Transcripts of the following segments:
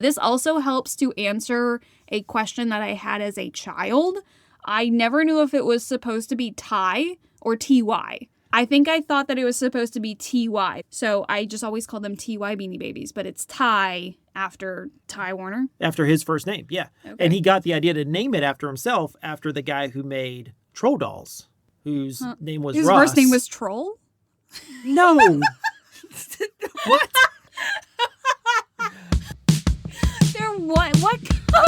This also helps to answer a question that I had as a child. I never knew if it was supposed to be Ty or TY. I think I thought that it was supposed to be TY. So I just always called them TY Beanie Babies, but it's Ty after Ty Warner. After his first name, yeah. Okay. And he got the idea to name it after himself after the guy who made Troll Dolls, whose name was His Russ. first name was Troll? No. What? They're what? What?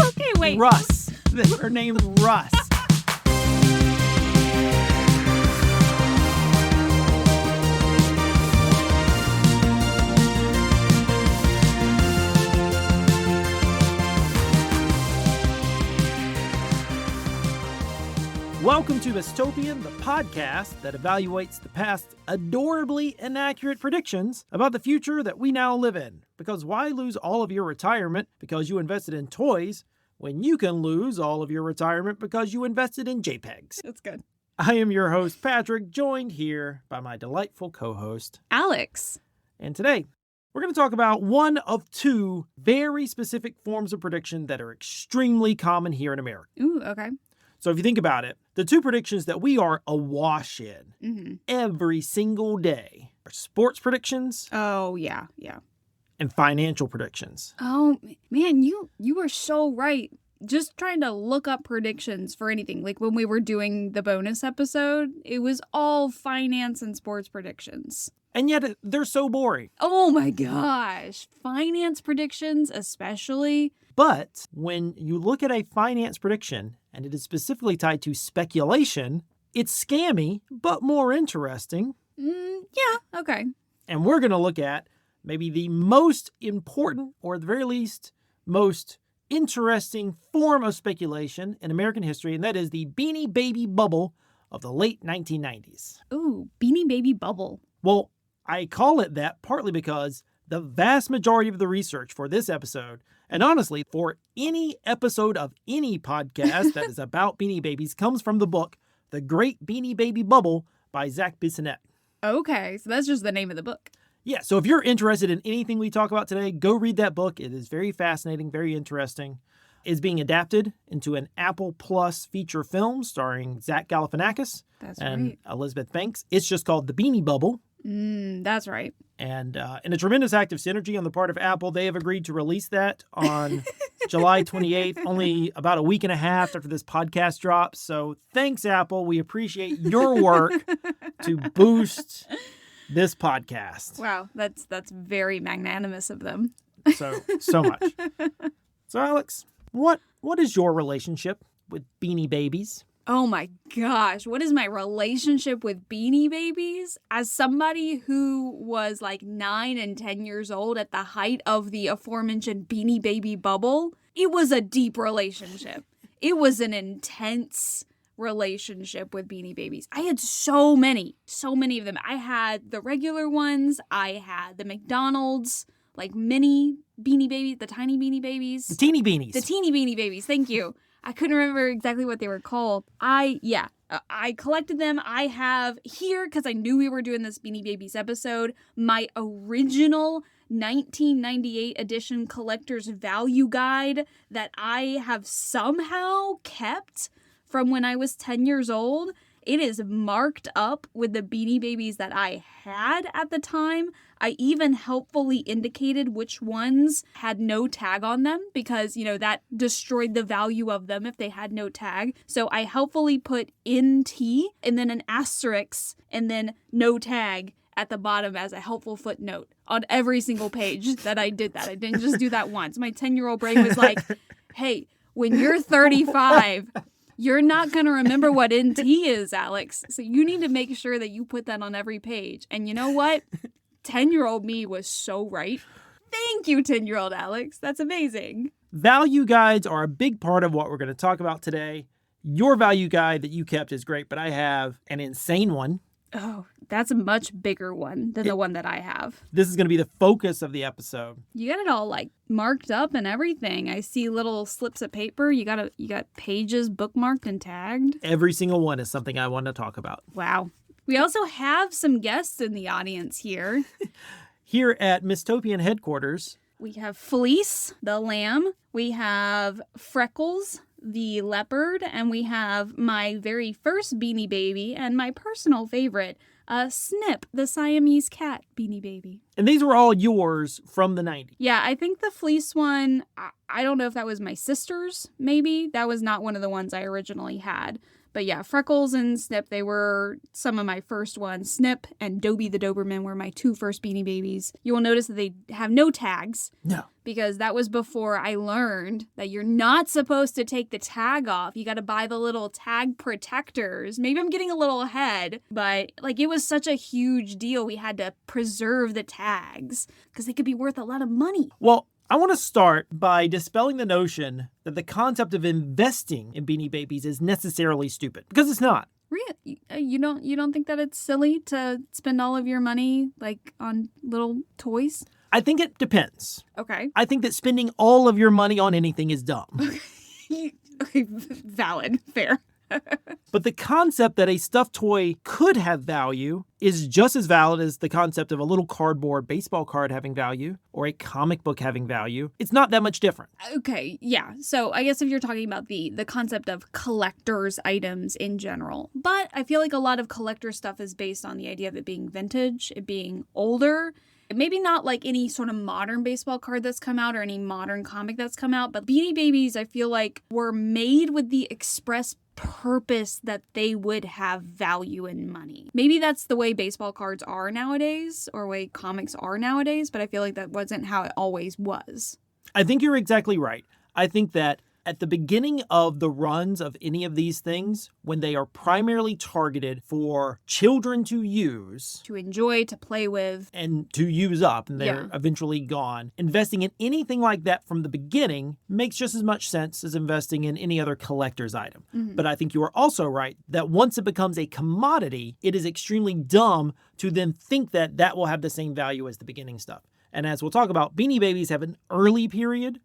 Okay, wait. Russ. They were named Russ. Welcome to Dystopian, the podcast that evaluates the past's adorably inaccurate predictions about the future that we now live in. Because why lose all of your retirement because you invested in toys when you can lose all of your retirement because you invested in JPEGs? That's good. I am your host, Patrick, joined here by my delightful co-host, Alex. And today, we're going to talk about one of two very specific forms of prediction that are extremely common here in America. Ooh, okay. So if you think about it, the two predictions that we are awash in every single day are sports predictions. Oh, yeah. And financial predictions. Oh, man, you were so right. Just trying to look up predictions for anything. Like when we were doing the bonus episode, it was all finance and sports predictions. And yet they're so boring. Oh my gosh. Finance predictions especially. But when you look at a finance prediction, and it is specifically tied to speculation, it's scammy, but more interesting. Yeah, okay. And we're going to look at maybe the most important, or at the very least, most interesting form of speculation in American history, and that is the Beanie Baby Bubble of the late 1990s. Ooh, Beanie Baby Bubble. Well, I call it that partly because the vast majority of the research for this episode, and honestly, for any episode of any podcast that is about Beanie Babies, comes from the book, The Great Beanie Baby Bubble by Zach Bissonnette. Okay, so that's just the name of the book. Yeah, so if you're interested in anything we talk about today, go read that book. It is very fascinating, very interesting. It's being adapted into an Apple Plus feature film starring Zach Galifianakis and Elizabeth Banks. It's just called The Beanie Bubble. That's right. And in a tremendous act of synergy on the part of Apple, they have agreed to release that on July 28th, only about a week and a half after this podcast drops. So thanks, Apple. We appreciate your work to boost this podcast. Wow, that's very magnanimous of them. So much. So Alex, what is your relationship with Beanie Babies? Oh my gosh, what is my relationship with Beanie Babies? As somebody who was like 9 and 10 years old at the height of the aforementioned Beanie Baby bubble, it was a deep relationship. It was an intense relationship with Beanie Babies. I had so many of them. I had the regular ones. I had the McDonald's, like mini Beanie Babies, the tiny Beanie Babies. The teeny beanies. The teeny Beanie Babies, thank you. I couldn't remember exactly what they were called. I collected them. I have here, because I knew we were doing this Beanie Babies episode, my original 1998 edition collector's value guide that I have somehow kept from when I was 10 years old. It is marked up with the Beanie Babies that I had at the time. I even helpfully indicated which ones had no tag on them because, that destroyed the value of them if they had no tag. So I helpfully put NT and then an asterisk and then no tag at the bottom as a helpful footnote on every single page that I did that. I didn't just do that once. My 10-year-old brain was like, hey, when you're 35... you're not going to remember what NT is, Alex. So you need to make sure that you put that on every page. And you know what? 10-year-old me was so right. Thank you, 10-year-old Alex. That's amazing. Value guides are a big part of what we're going to talk about today. Your value guide that you kept is great, but I have an insane one. Oh, that's a much bigger one than the one that I have. This is going to be the focus of the episode. You got it all like marked up and everything. I see little slips of paper. You got pages bookmarked and tagged. Every single one is something I want to talk about. Wow. We also have some guests in the audience here. Here at Dystopian headquarters, We have Fleece, the lamb. We have Freckles, the leopard. And we have my very first Beanie Baby and my personal favorite, Snip, the Siamese cat Beanie Baby. And these were all yours from the 90s. Yeah, I think the fleece one, I don't know if that was my sister's, maybe. That was not one of the ones I originally had. But yeah, Freckles and Snip, they were some of my first ones. Snip and Dobie the Doberman were my two first Beanie Babies. You will notice that they have no tags. No. Because that was before I learned that you're not supposed to take the tag off. You got to buy the little tag protectors. Maybe I'm getting a little ahead, but like it was such a huge deal. We had to preserve the tags because they could be worth a lot of money. Well, I want to start by dispelling the notion that the concept of investing in Beanie Babies is necessarily stupid, because it's not. Really? You don't think that it's silly to spend all of your money like on little toys? I think it depends. Okay. I think that spending all of your money on anything is dumb. Okay, valid. Fair. But the concept that a stuffed toy could have value is just as valid as the concept of a little cardboard baseball card having value or a comic book having value. It's not that much different. Okay, yeah. So I guess if you're talking about the concept of collector's items in general. But I feel like a lot of collector stuff is based on the idea of it being vintage, it being older. Maybe not like any sort of modern baseball card that's come out or any modern comic that's come out, but Beanie Babies, I feel like, were made with the express purpose that they would have value in money. Maybe that's the way baseball cards are nowadays or way comics are nowadays, but I feel like that wasn't how it always was. I think you're exactly right. I think that at the beginning of the runs of any of these things, when they are primarily targeted for children to use, to enjoy, to play with, and to use up, and they're eventually gone, investing in anything like that from the beginning makes just as much sense as investing in any other collector's item. Mm-hmm. But I think you are also right that once it becomes a commodity, it is extremely dumb to then think that that will have the same value as the beginning stuff. And as we'll talk about, Beanie Babies have an early period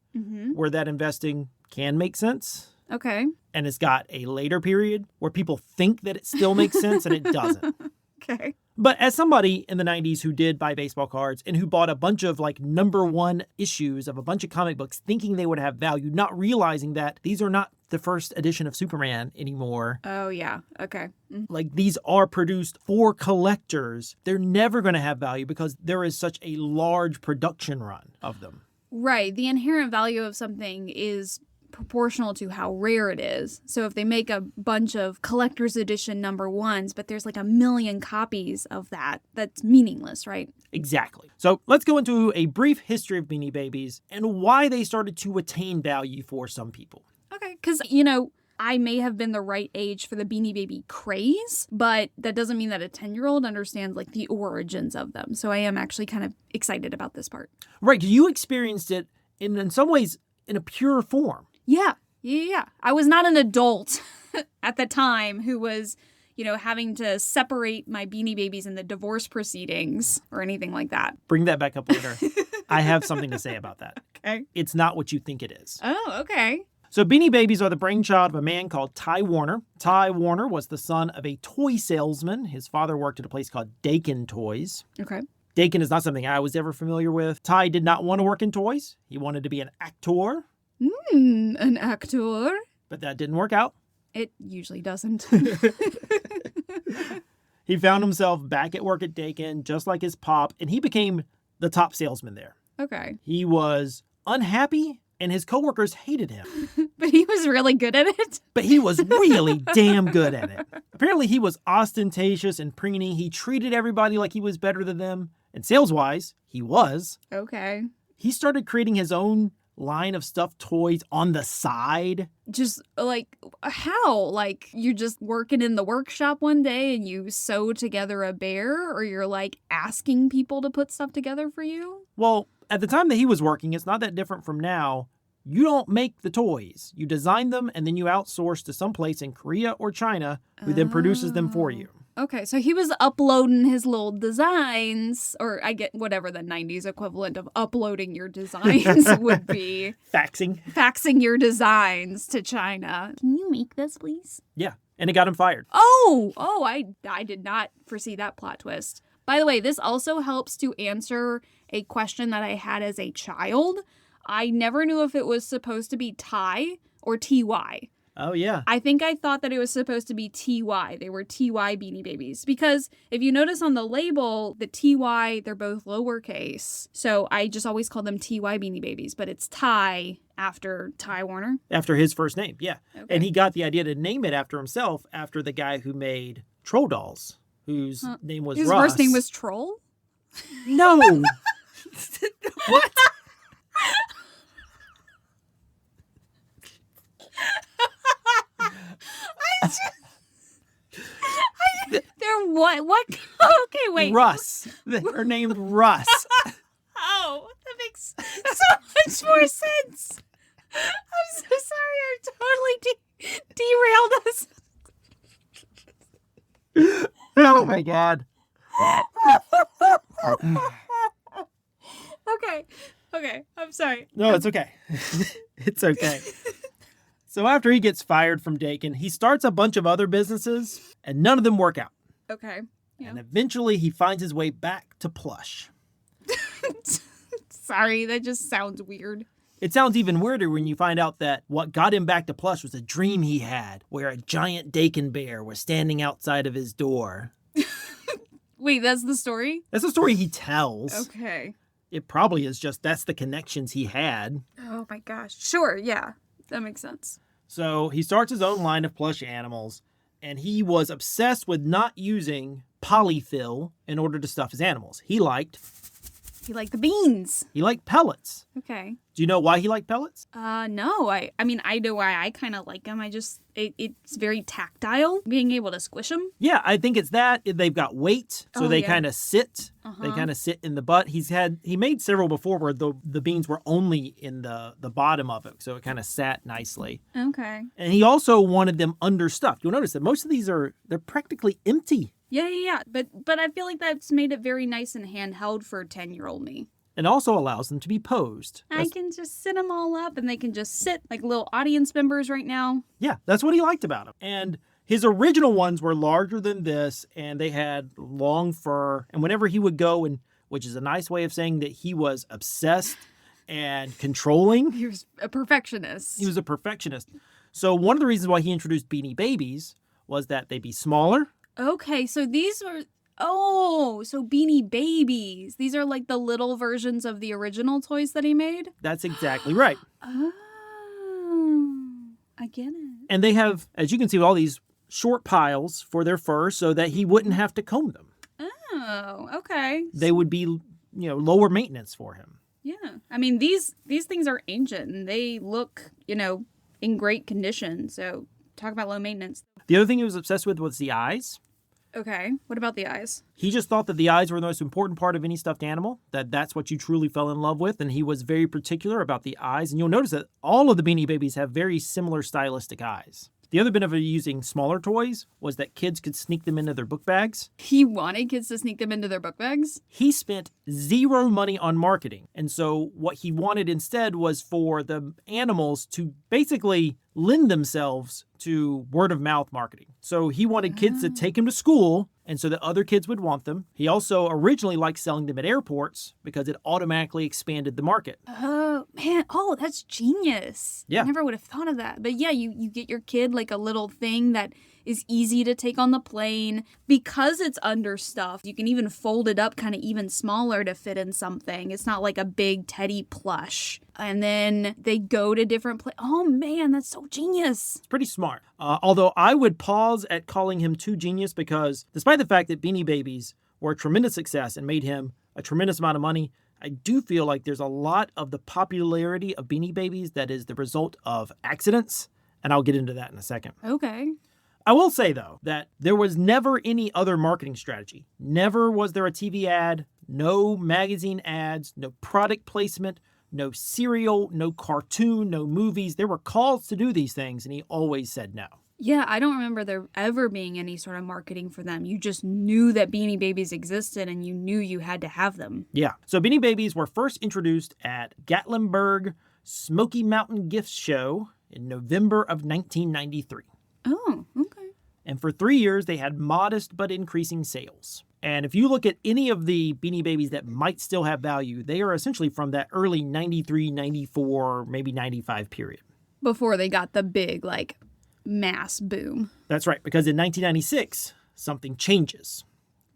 where that investing can make sense. Okay. And it's got a later period where people think that it still makes sense and it doesn't. Okay. But as somebody in the 90s who did buy baseball cards and who bought a bunch of like #1 issues of a bunch of comic books thinking they would have value, not realizing that these are not the first edition of Superman anymore. Oh, yeah. Okay. Mm-hmm. Like these are produced for collectors. They're never going to have value because there is such a large production run of them. Right. The inherent value of something is proportional to how rare it is. So if they make a bunch of collector's edition #1s, but there's like 1 million copies of that, that's meaningless, right? Exactly. So let's go into a brief history of Beanie Babies and why they started to attain value for some people. Okay, because, I may have been the right age for the Beanie Baby craze, but that doesn't mean that a 10-year-old understands like the origins of them. So I am actually kind of excited about this part. Right, you experienced it in some ways in a pure form. Yeah. I was not an adult at the time who was, having to separate my Beanie Babies in the divorce proceedings or anything like that. Bring that back up later. I have something to say about that. Okay. It's not what you think it is. Oh, okay. So Beanie Babies are the brainchild of a man called Ty Warner. Ty Warner was the son of a toy salesman. His father worked at a place called Dakin Toys. Okay. Dakin is not something I was ever familiar with. Ty did not want to work in toys. He wanted to be an actor. An actor? But that didn't work out. It usually doesn't. He found himself back at work at Dakin, just like his pop, and he became the top salesman there. Okay. He was unhappy, and his coworkers hated him. But he was really good at it? But he was really damn good at it. Apparently, he was ostentatious and preeny. He treated everybody like he was better than them. And sales-wise, he was. Okay. He started creating his own line of stuffed toys on the side. Just like, how? Like, you're just working in the workshop one day and you sew together a bear? Or you're like asking people to put stuff together for you? Well, at the time that he was working, it's not that different from now. You don't make the toys. You design them and then you outsource to someplace in Korea or China who then produces them for you. Okay, so he was uploading his little designs, or I get whatever the 90s equivalent of uploading your designs would be. Faxing your designs to China. Can you make this, please? Yeah, and it got him fired. I did not foresee that plot twist. By the way, this also helps to answer a question that I had as a child. I never knew if it was supposed to be Ty or TY. Oh, yeah. I think I thought that it was supposed to be TY. They were TY Beanie Babies. Because if you notice on the label, the TY, they're both lowercase. So I just always call them TY Beanie Babies. But it's Ty after Ty Warner. After his first name, yeah. Okay. And he got the idea to name it after himself after the guy who made Troll Dolls, whose name was His Russ. first name was Troll? No! What? They're what? What? Okay, wait. Russ. They're named Russ. Oh, that makes so much more sense. I'm so sorry. I totally derailed us. Oh, my God. Okay. I'm sorry. No, it's okay. It's okay. So after he gets fired from Dakin, he starts a bunch of other businesses, and none of them work out. Okay. Yeah. And eventually he finds his way back to Plush. Sorry, that just sounds weird. It sounds even weirder when you find out that what got him back to Plush was a dream he had, where a giant Dakin bear was standing outside of his door. Wait, that's the story? That's the story he tells. Okay. It probably is just that's the connections he had. Oh my gosh. Sure, yeah. That makes sense. So he starts his own line of plush animals, and he was obsessed with not using polyfill in order to stuff his animals. He liked You like the beans. pellets. Okay. Do you know why he liked pellets? No. I mean, I know why I kind of like them. It's very tactile, being able to squish them. Yeah, I think it's that. They've got weight, so they kind of sit. They kind of sit in the butt. He made several before where the beans were only in the bottom of it, so it kind of sat nicely. Okay. And he also wanted them understuffed. You'll notice that most of these they're practically empty. Yeah. But I feel like that's made it very nice and handheld for 10-year-old me. And also allows them to be posed. I can just sit them all up and they can just sit like little audience members right now. Yeah, that's what he liked about them. And his original ones were larger than this, and they had long fur. And whenever he would go, which is a nice way of saying that he was obsessed and controlling. He was a perfectionist. He was a perfectionist. So one of the reasons why he introduced Beanie Babies was that they'd be smaller. Okay, so these were... Oh, so Beanie Babies. These are like the little versions of the original toys that he made? That's exactly right. Oh, I get it. And they have, as you can see, all these short piles for their fur so that he wouldn't have to comb them. Oh, okay. They would be, lower maintenance for him. Yeah. I mean, these things are ancient and they look, in great condition. So talk about low maintenance. The other thing he was obsessed with was the eyes. Okay. What about the eyes? He just thought that the eyes were the most important part of any stuffed animal, that's what you truly fell in love with, and he was very particular about the eyes. And you'll notice that all of the Beanie Babies have very similar stylistic eyes. The other benefit of using smaller toys was that kids could sneak them into their book bags. He wanted kids to sneak them into their book bags? He spent zero money on marketing. And so what he wanted instead was for the animals to basically lend themselves to word of mouth marketing. So he wanted kids to take them to school, and so that other kids would want them. He also originally liked selling them at airports because it automatically expanded the market. Oh, man. Oh, that's genius. Yeah. I never would have thought of that. But yeah, you get your kid like a little thing that is easy to take on the plane. Because it's understuffed, you can even fold it up kind of even smaller to fit in something. It's not like a big teddy plush. And then they go to different places. Oh, man, that's so genius. It's pretty smart. Although I would pause at calling him too genius because despite the fact that Beanie Babies were a tremendous success and made him a tremendous amount of money, I do feel like there's a lot of the popularity of Beanie Babies that is the result of accidents, and I'll get into that in a second. Okay. I will say, though, that there was never any other marketing strategy. Never was there a TV ad, no magazine ads, no product placement, no cereal, no cartoon, no movies. There were calls to do these things, and he always said no. Yeah, I don't remember there ever being any sort of marketing for them. You just knew that Beanie Babies existed and you knew you had to have them. Yeah. So Beanie Babies were first introduced at Gatlinburg Smoky Mountain Gift Show in November of 1993. Oh, okay. And for 3 years, they had modest but increasing sales. And if you look at any of the Beanie Babies that might still have value, they are essentially from that early 93, 94, maybe 95 period. Before they got the big, like, mass boom. That's right, because in 1996, something changes.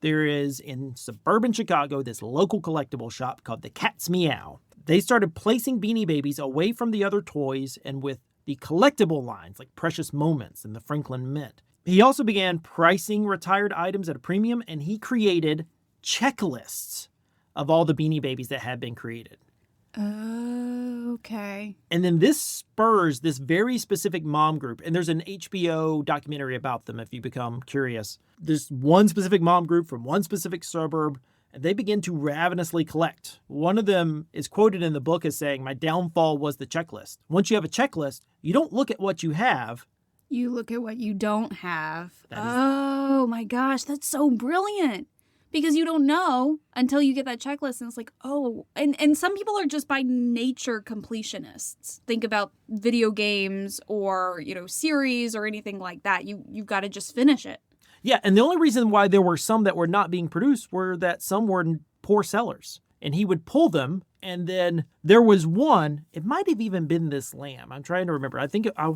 There is, in suburban Chicago, this local collectible shop called the Cat's Meow. They started placing Beanie Babies away from the other toys and with the collectible lines like Precious Moments and the Franklin Mint. He also began pricing retired items at a premium, and he created checklists of all the Beanie Babies that had been created. Okay. And then this spurs this very specific mom group. And there's an HBO documentary about them if you become curious. There's one specific mom group from one specific suburb, and they begin to ravenously collect. One of them is quoted in the book as saying, "My downfall was the checklist." Once you have a checklist, you don't look at what you have. You look at what you don't have. Oh my gosh, that's so brilliant. Because you don't know until you get that checklist, and it's like, oh, and some people are just by nature completionists. Think about video games or, series or anything like that. You've got to just finish it. Yeah, and the only reason why there were some that were not being produced were that some were poor sellers. And he would pull them, and then there was one, it might have even been this lamb. I'm trying to remember. I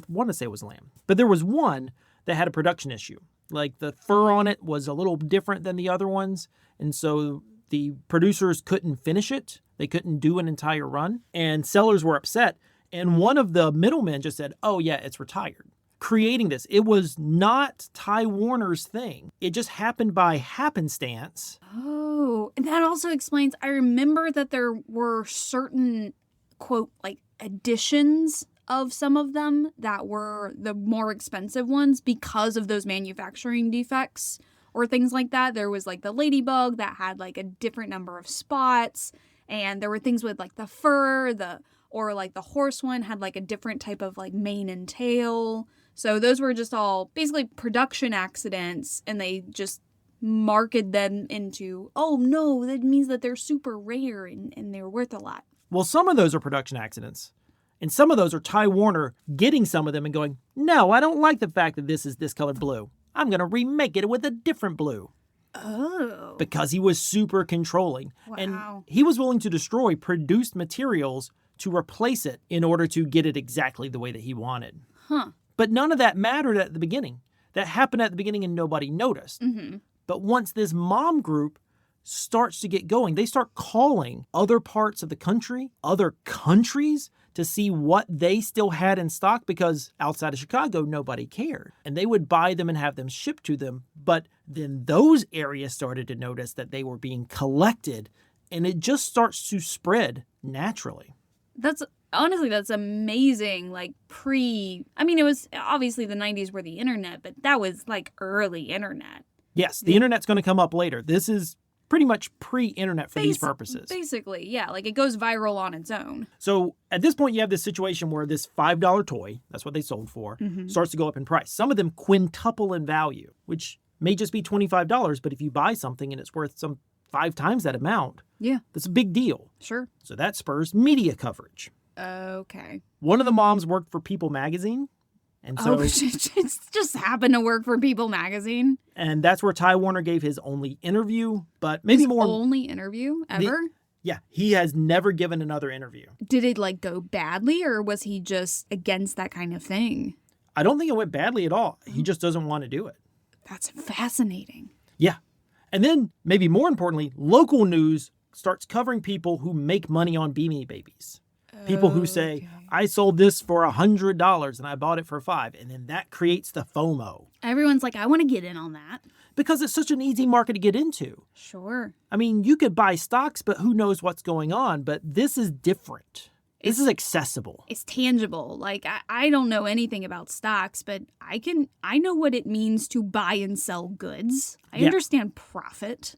want to say it was lamb. But there was one that had a production issue. Like the fur on it was a little different than the other ones. And so the producers couldn't finish it. They couldn't do an entire run. And sellers were upset. And one of the middlemen just said, "Oh yeah, it's retired." Creating this. It was not Ty Warner's thing. It just happened by happenstance. Oh, and that also explains, I remember that there were certain, quote, like editions of some of them that were the more expensive ones because of those manufacturing defects or things like that. There was like the ladybug that had like a different number of spots, and there were things with like the fur, or like the horse one had like a different type of like mane and tail. So those were just all basically production accidents, and they just marketed them into, oh no, that means that they're super rare and they're worth a lot. Well, some of those are production accidents. And some of those are Ty Warner getting some of them and going, "No, I don't like the fact that this is this color blue. I'm going to remake it with a different blue." Oh. Because he was super controlling. Wow. And he was willing to destroy produced materials to replace it in order to get it exactly the way that he wanted. Huh. But none of that mattered at the beginning. That happened at the beginning and nobody noticed. Mm-hmm. But once this mom group starts to get going, they start calling other parts of the country, other countries, to see what they still had in stock, because outside of Chicago, nobody cared. And they would buy them and have them shipped to them. But then those areas started to notice that they were being collected, and it just starts to spread naturally. That's amazing. Like it was obviously the 90s were the internet, but that was like early internet. Yes, the internet's going to come up later. This is pretty much pre-internet for these purposes. Basically, yeah. Like it goes viral on its own. So at this point, you have this situation where this $5 toy, that's what they sold for, starts to go up in price. Some of them quintuple in value, which may just be $25, but if you buy something and it's worth some 5 times that amount, yeah, that's a big deal. Sure. So that spurs media coverage. Okay. One of the moms worked for People magazine. And so it's just happened to work for People magazine. And that's where Ty Warner gave his only interview, but maybe more. Only interview ever? Yeah, he has never given another interview. Did it like go badly, or was he just against that kind of thing? I don't think it went badly at all. He just doesn't want to do it. That's fascinating. Yeah. And then, maybe more importantly, local news starts covering people who make money on Beanie Babies. People who say, "I sold this for $100 and I bought it for $5." And then that creates the FOMO. Everyone's like, I want to get in on that. Because it's such an easy market to get into. Sure. I mean, you could buy stocks, but who knows what's going on. But this is different. This is accessible. It's tangible. Like, I don't know anything about stocks, but I know what it means to buy and sell goods. I understand profit.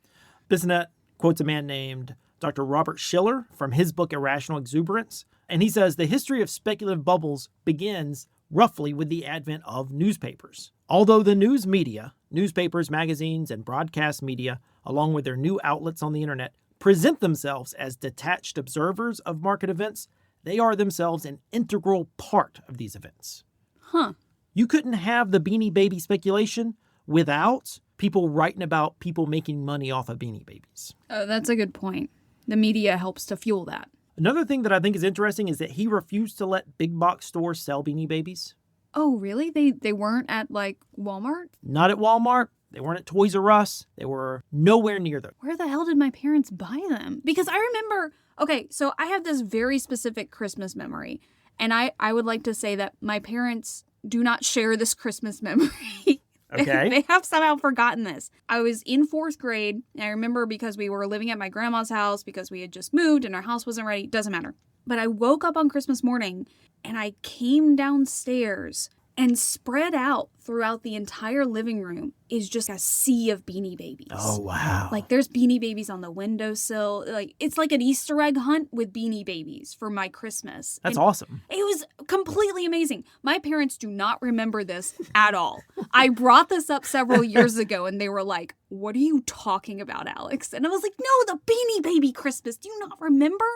Bissonnette quotes a man named Dr. Robert Schiller from his book Irrational Exuberance. And he says the history of speculative bubbles begins roughly with the advent of newspapers. Although the news media, newspapers, magazines, and broadcast media, along with their new outlets on the internet, present themselves as detached observers of market events, they are themselves an integral part of these events. Huh. You couldn't have the Beanie Baby speculation without people writing about people making money off of Beanie Babies. Oh, that's a good point. The media helps to fuel that. Another thing that I think is interesting is that he refused to let big box stores sell Beanie Babies. Oh, really? They weren't at, like, Walmart? Not at Walmart. They weren't at Toys R Us. They were nowhere near them. Where the hell did my parents buy them? Because I remember, okay, so I have this very specific Christmas memory. And I would like to say that my parents do not share this Christmas memory. Okay. They have somehow forgotten this. I was in 4th grade, and I remember because we were living at my grandma's house because we had just moved and our house wasn't ready. Doesn't matter. But I woke up on Christmas morning, and I came downstairs, and spread out throughout the entire living room is just a sea of Beanie Babies. Oh, wow. Like, there's Beanie Babies on the windowsill. Like, it's like an Easter egg hunt with Beanie Babies for my Christmas. That's and awesome. It was completely amazing. My parents do not remember this at all. I brought this up several years ago, and they were like, "What are you talking about, Alex?" And I was like, "No, the Beanie Baby Christmas. Do you not remember?"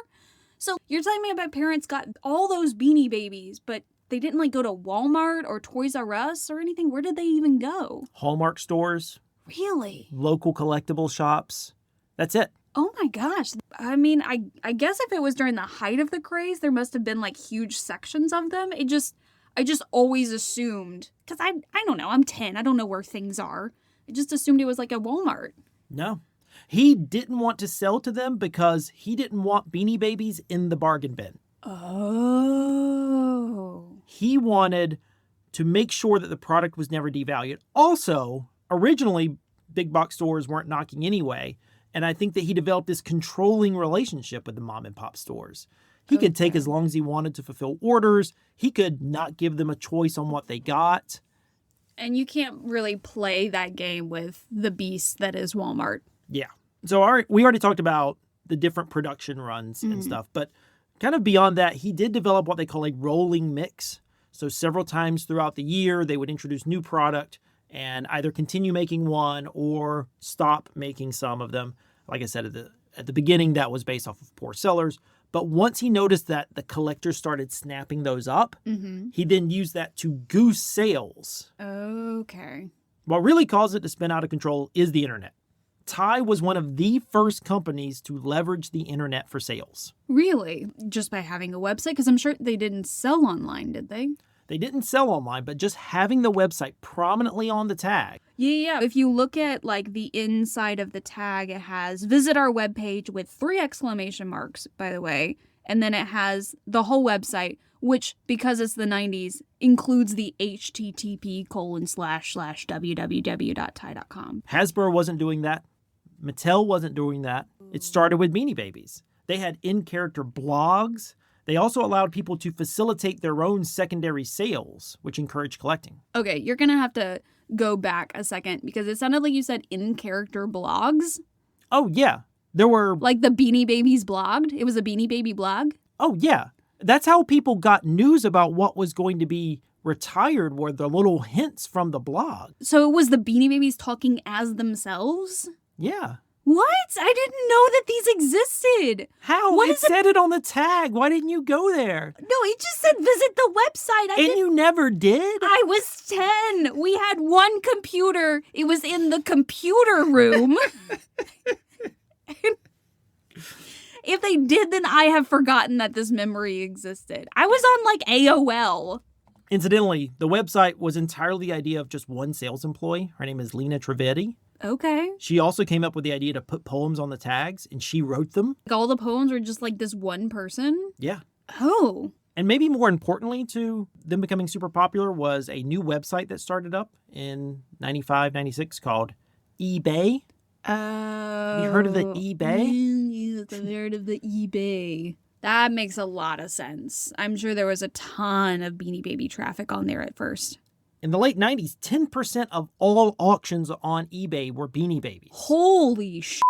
So you're telling me my parents got all those Beanie Babies, but they didn't, like, go to Walmart or Toys R Us or anything? Where did they even go? Hallmark stores. Really? Local collectible shops. That's it. Oh my gosh. I mean, I guess if it was during the height of the craze, there must have been, like, huge sections of them. I just always assumed, because I don't know, I'm 10, I don't know where things are. I just assumed it was like a Walmart. No. He didn't want to sell to them because he didn't want Beanie Babies in the bargain bin. Oh. He wanted to make sure that the product was never devalued. Also, originally, big box stores weren't knocking anyway, and I think that he developed this controlling relationship with the mom and pop stores. He could take as long as he wanted to fulfill orders. He could not give them a choice on what they got. And you can't really play that game with the beast that is Walmart. Yeah. So we already talked about the different production runs and stuff, but kind of beyond that, he did develop what they call a rolling mix. So several times throughout the year, they would introduce new product and either continue making one or stop making some of them. Like I said at the beginning, that was based off of poor sellers. But once he noticed that the collectors started snapping those up, he then used that to goose sales. Okay. What really caused it to spin out of control is the internet. Ty was one of the first companies to leverage the internet for sales. Really? Just by having a website? Because I'm sure they didn't sell online, did they? They didn't sell online, but just having the website prominently on the tag. Yeah. If you look at, like, the inside of the tag, it has visit our webpage with 3 exclamation marks, by the way. And then it has the whole website, which, because it's the 90s, includes the http://www.ty.com. Hasbro wasn't doing that. Mattel wasn't doing that. It started with Beanie Babies. They had in-character blogs. They also allowed people to facilitate their own secondary sales, which encouraged collecting. Okay, you're going to have to go back a second because it sounded like you said in-character blogs. Oh, yeah. There were... Like the Beanie Babies blogged? It was a Beanie Baby blog? Oh, yeah. That's how people got news about what was going to be retired, were the little hints from the blog. So it was the Beanie Babies talking as themselves? Yeah. What? I didn't know that these existed. How? It said it on the tag. Why didn't you go there? No, it just said visit the website. You never did? I was 10. We had one computer. It was in the computer room. If they did, then I have forgotten that this memory existed. I was on, like, AOL. Incidentally, the website was entirely the idea of just one sales employee. Her name is Lena Trivedi. Okay. She also came up with the idea to put poems on the tags, and she wrote them. Like, all the poems were just, like, this one person? Yeah. Oh. And maybe more importantly to them becoming super popular was a new website that started up in 95, 96 called eBay. Have you heard of the eBay? Yes, I've heard of the eBay. That makes a lot of sense. I'm sure there was a ton of Beanie Baby traffic on there at first. In the late 90s, 10% of all auctions on eBay were Beanie Babies. Holy shit.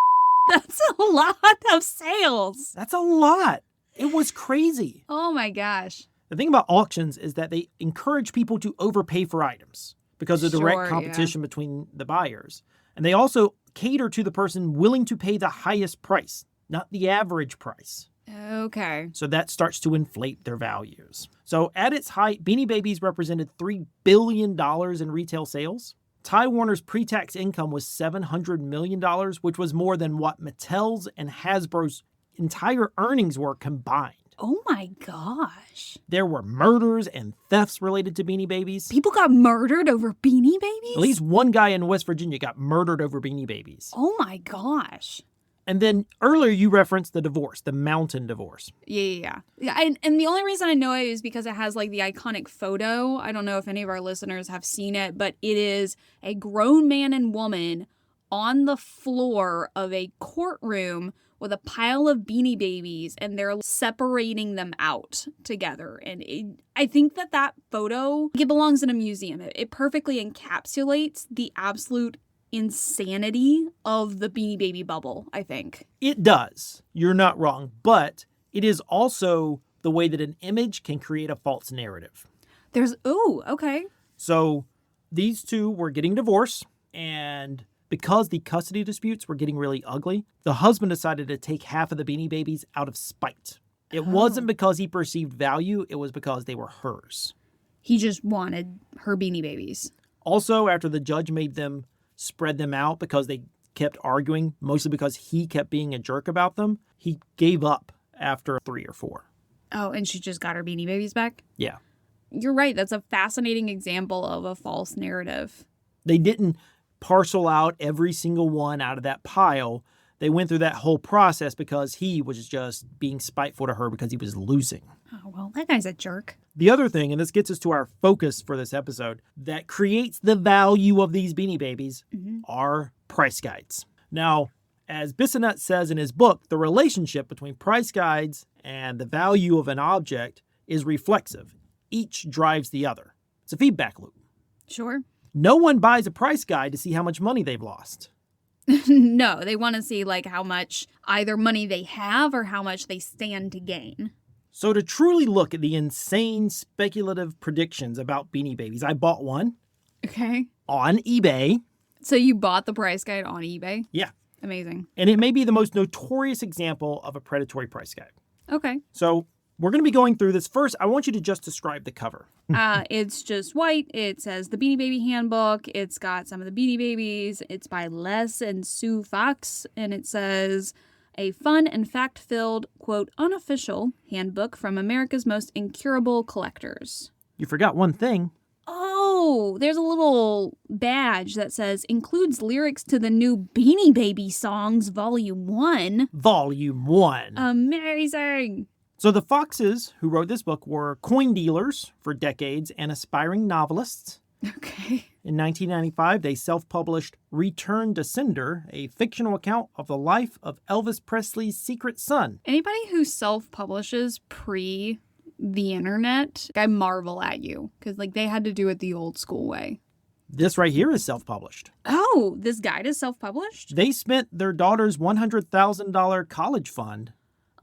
That's a lot of sales. That's a lot. It was crazy. Oh my gosh. The thing about auctions is that they encourage people to overpay for items because of direct competition between the buyers. And they also cater to the person willing to pay the highest price, not the average price. Okay. So that starts to inflate their values. So at its height, Beanie Babies represented $3 billion in retail sales. Ty Warner's pre-tax income was $700 million, which was more than what Mattel's and Hasbro's entire earnings were combined. Oh my gosh. There were murders and thefts related to Beanie Babies. People got murdered over Beanie Babies? At least one guy in West Virginia got murdered over Beanie Babies. Oh my gosh. And then earlier you referenced the divorce, the mountain divorce. Yeah. And the only reason I know it is because it has like the iconic photo. I don't know if any of our listeners have seen it, but it is a grown man and woman on the floor of a courtroom with a pile of Beanie Babies, and they're separating them out together. And I think that photo, it belongs in a museum. It perfectly encapsulates the absolute insanity of the Beanie Baby bubble, I think. It does. You're not wrong. But it is also the way that an image can create a false narrative. Okay. So these two were getting divorced, and because the custody disputes were getting really ugly, the husband decided to take half of the Beanie Babies out of spite. It wasn't because he perceived value, it was because they were hers. He just wanted her Beanie Babies. Also, after the judge made them spread them out because they kept arguing, mostly because he kept being a jerk about them, he gave up after 3 or 4. Oh, and she just got her Beanie Babies back? Yeah. You're right. That's a fascinating example of a false narrative. They didn't parcel out every single one out of that pile. They went through that whole process because he was just being spiteful to her because he was losing. Oh, well, that guy's a jerk. The other thing, and this gets us to our focus for this episode, that creates the value of these Beanie Babies are price guides. Now, as Bissonnette says in his book, the relationship between price guides and the value of an object is reflexive. Each drives the other. It's a feedback loop. Sure. No one buys a price guide to see how much money they've lost. No, they want to see like how much either money they have or how much they stand to gain. So to truly look at the insane speculative predictions about Beanie Babies, I bought one. Okay. On eBay. So you bought the price guide on eBay? Yeah. Amazing. And it may be the most notorious example of a predatory price guide. Okay. So we're going to be going through this. First, I want you to just describe the cover. It's just white. It says the Beanie Baby Handbook. It's got some of the Beanie Babies. It's by Les and Sue Fox. And it says a fun and fact-filled, quote, unofficial handbook from America's most incurable collectors. You forgot one thing. Oh, there's a little badge that says includes lyrics to the new Beanie Baby songs, Volume 1. Volume 1. Amazing. So the Foxes who wrote this book were coin dealers for decades and aspiring novelists. Okay. In 1995, they self-published Return to Cinder, a fictional account of the life of Elvis Presley's secret son. Anybody who self-publishes pre the internet, I marvel at you because like they had to do it the old school way. This right here is self-published. Oh, this guide is self-published? They spent their daughter's $100,000 college fund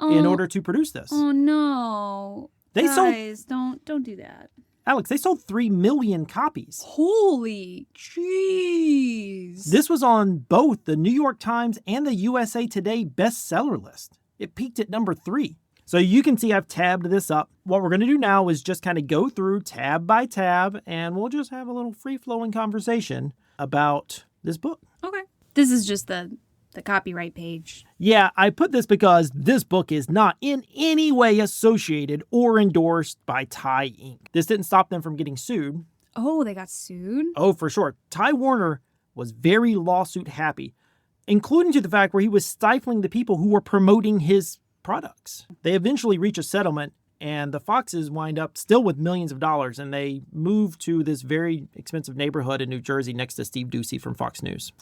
in order to produce this. Oh no. Guys, don't do that. Alex, they sold 3 million copies. Holy jeez. This was on both the New York Times and the USA Today bestseller list. It peaked at number 3. So you can see I've tabbed this up. What we're going to do now is just kind of go through tab by tab, and we'll just have a little free-flowing conversation about this book. Okay. This is just the copyright page. Yeah, I put this because this book is not in any way associated or endorsed by Ty Inc. This didn't stop them from getting sued. Oh, they got sued? Oh, for sure. Ty Warner was very lawsuit happy, including to the fact where he was stifling the people who were promoting his products. They eventually reach a settlement, and the Foxes wind up still with millions of dollars, and they move to this very expensive neighborhood in New Jersey next to Steve Doocy from Fox News.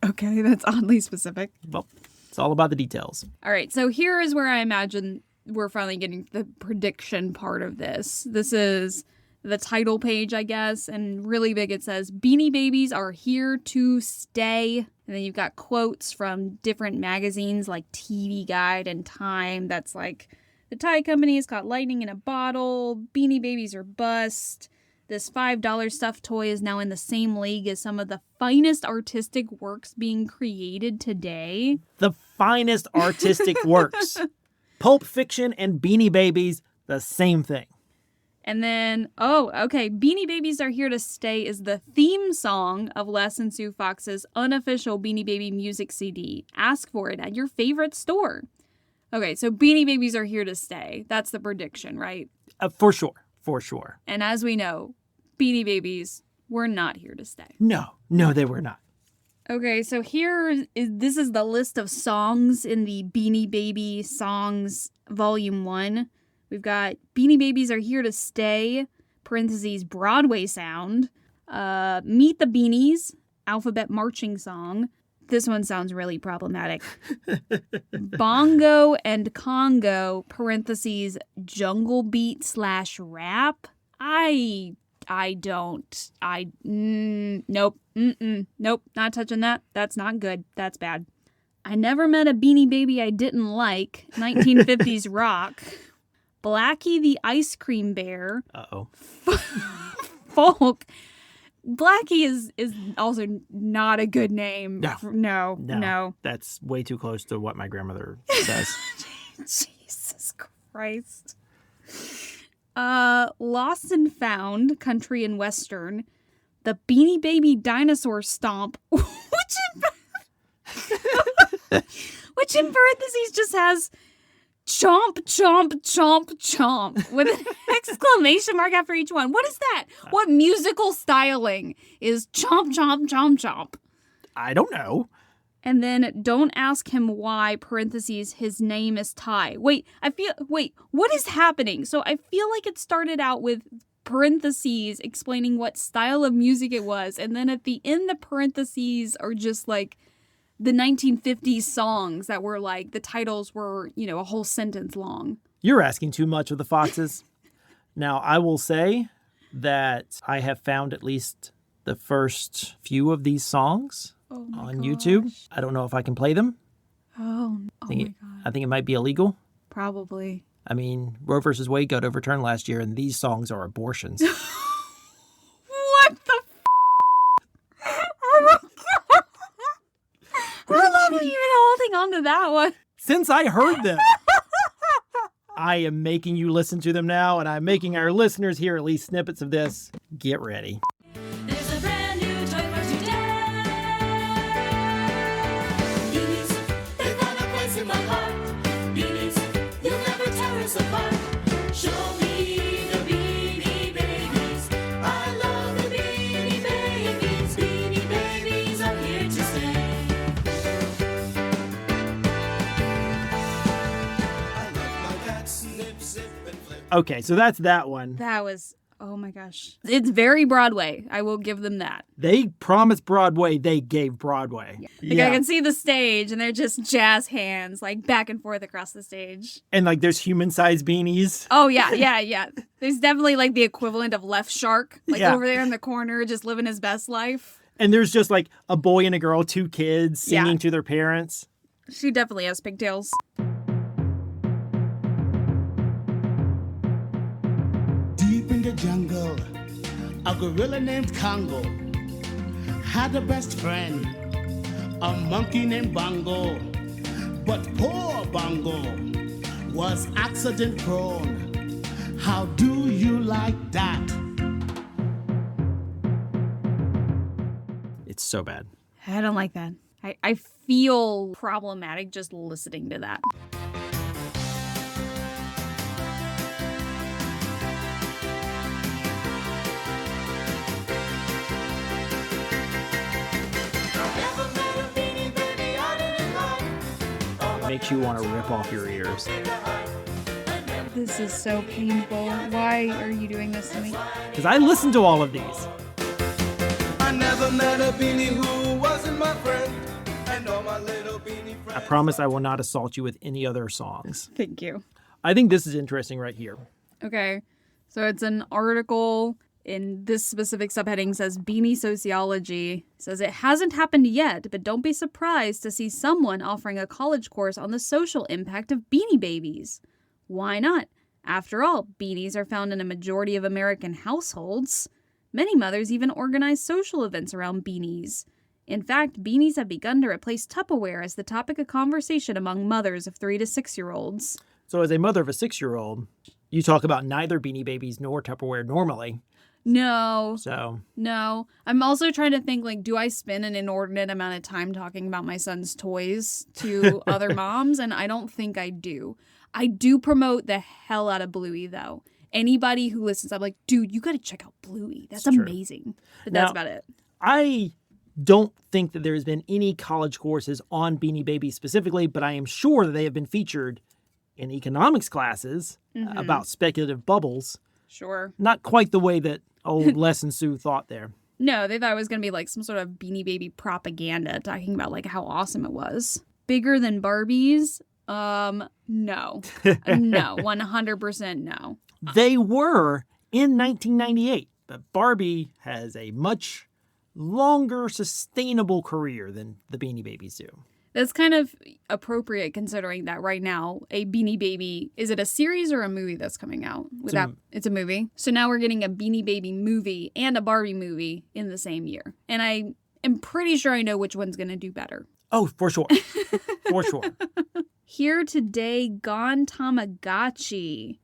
Okay, that's oddly specific. Well, it's all about the details. All right, so here is where I imagine we're finally getting the prediction part of this. This is the title page, I guess, and really big it says, Beanie Babies are here to stay. And then you've got quotes from different magazines like TV Guide and Time that's like, the Tie Company has caught lightning in a bottle. Beanie Babies are bust. This $5 stuffed toy is now in the same league as some of the finest artistic works being created today. The finest artistic works. Pulp Fiction and Beanie Babies, the same thing. And then, okay, Beanie Babies Are Here to Stay is the theme song of Les and Sue Fox's unofficial Beanie Baby music CD. Ask for it at your favorite store. Okay, so Beanie Babies are here to stay. That's the prediction, right? For sure. And as we know, Beanie Babies were not here to stay. No, they were not. Okay, so this is the list of songs in the Beanie Baby Songs Volume 1. We've got Beanie Babies Are Here to Stay, parentheses, Broadway sound. Meet the Beanies, alphabet marching song. This one sounds really problematic. Bongo and Congo, parentheses, jungle beat / rap. Nope, not touching that. That's not good. That's bad. I Never Met a Beanie Baby I Didn't Like, 1950s rock. Blackie the Ice Cream Bear. Uh-oh. Folk. Blackie is also not a good name. No. That's way too close to what my grandmother says. Jesus Christ. Lost and Found, country and western. The Beanie Baby Dinosaur Stomp, which in parentheses just has chomp, chomp, chomp, chomp with an exclamation mark after each one. What is that? What musical styling is chomp, chomp, chomp, chomp? I don't know. And then Don't Ask Him Why, parentheses, his name is Ty. Wait, what is happening? So I feel like it started out with parentheses explaining what style of music it was. And then at the end, the parentheses are just like the 1950s songs that were like, the titles were, a whole sentence long. You're asking too much of the Foxes. Now, I will say that I have found at least the first few of these songs on YouTube. I don't know if I can play them. Oh my God. I think it might be illegal. Probably. I mean, Roe versus Wade got overturned last year, and these songs are abortions. What the Oh my God. How long have you been holding on to that one? Since I heard them. I am making you listen to them now, and I'm making our listeners hear at least snippets of this. Get ready. There's a brand new toy for today. Beanies, they found a place in my heart. Beanies, you'll never tear us apart. Show me the Beanie Babies. I love the Beanie Babies. Beanie Babies are here to stay. I love my cat, snip, zip, and flip. Okay, so that's that one. That was, oh my gosh. It's very Broadway. I will give them that. They promised Broadway, they gave Broadway. Like I can see the stage and they're just jazz hands like back and forth across the stage. And like there's human-sized beanies. Oh yeah. There's definitely like the equivalent of Left Shark, like over there in the corner just living his best life. And there's just like a boy and a girl, 2 kids singing to their parents. She definitely has pigtails. Deep in the jungle, a gorilla named Congo had a best friend, a monkey named Bongo. But poor Bongo was accident prone. How do you like that? It's so bad. I don't like that. I feel problematic just listening to that. Never met a Beanie Baby I didn't like. Makes you want to rip off your ears. This is so painful. Why are you doing this to me? Because I listened to all of these. I never met a beanie who wasn't my friend, and all my little beanie friends. I promise I will not assault you with any other songs. Thank you. I think this is interesting right here. Okay, so it's an article in this specific subheading says Beanie Sociology. It says it hasn't happened yet, but don't be surprised to see someone offering a college course on the social impact of Beanie Babies. Why not? After all, beanies are found in a majority of American households. Many mothers even organize social events around beanies. In fact, beanies have begun to replace Tupperware as the topic of conversation among mothers of 3 to 6-year-olds. So as a mother of a 6-year-old, You talk about neither Beanie Babies nor Tupperware normally. No. So, No. I'm also trying to think, like, do I spend an inordinate amount of time talking about my son's toys to other moms? And I don't think I do. I do promote the hell out of Bluey, though. Anybody who listens, I'm like, dude, you got to check out Bluey. That's It's true. amazing. But Now, that's about it. I don't think that there's been any college courses on Beanie Babies specifically, but I am sure that they have been featured in economics classes about speculative bubbles. Sure. Not quite the way that old Les and Sue thought there. No, they thought it was going to be like some sort of Beanie Baby propaganda talking about like how awesome it was. Bigger than Barbies? No. No. 100% no. They were in 1998, but Barbie has a much longer, sustainable career than the Beanie Babies do. That's kind of appropriate considering that right now a Beanie Baby, is it a series or a movie that's coming out? It's a movie. So now we're getting a Beanie Baby movie and a Barbie movie in the same year. And I am pretty sure I know which one's going to do better. Oh, for sure. For sure. Here Today, Gone Tamagotchi.